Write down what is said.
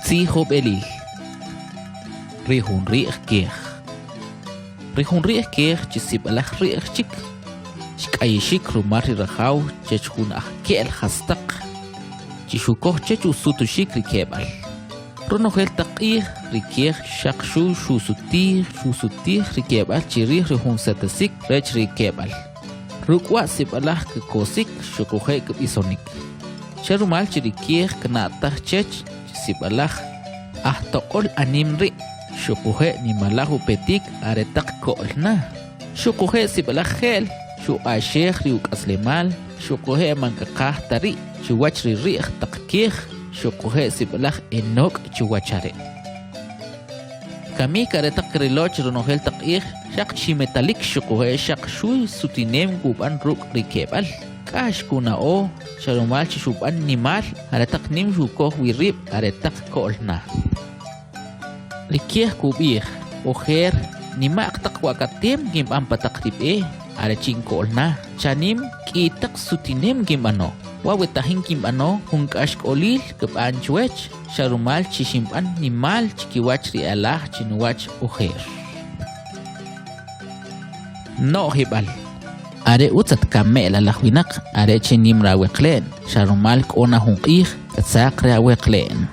Tsihob elil. Rihun ri'h kieh. Rihun ri'h kieh chisib alah ri'h chik. Shikayishik rumari rahaw chechhun ahkel hastaq. Chishukoh chechu sutushik rikebal. Runohel taqih rikieh shakshu shusutih rikebal chirih rihun satasik rech rikebal. Rukwa sib alah kekosik shukohe kebisonik. Sharumal chirikieh kenatah chech sib alah to'ol animri. Shukuhe ni malahu petik aretak ko'olna. Shukuhe sibalah hel. Shu asheh riuk aslemal. Shukuhe mangkakah tari. Shuwach ririh takkih. Shukuhe sibalah enok chuwachare. Kami karetak riloch runohel takih. Shak chimetalik shukuhe shak shui sutinem guban ruk rikebal. Kash kunao. Sharumal chishuban nimal. Aretak nim shukoh wirib aretak ko'olna. Rikieh kubih, oher nima aktak wakatem gim ampatak ribe, ada cingkol na, canim kitak sutinem gim ano, wawetahin gim ano, hungkash kolil kepan cuech, sharumal cisimpan nimal cikiwach rialah cinuwach oher. No hibal. Are utat kame lalahwinak, are cinim raweklen, sharumal kona hungkih, katsak raweklen.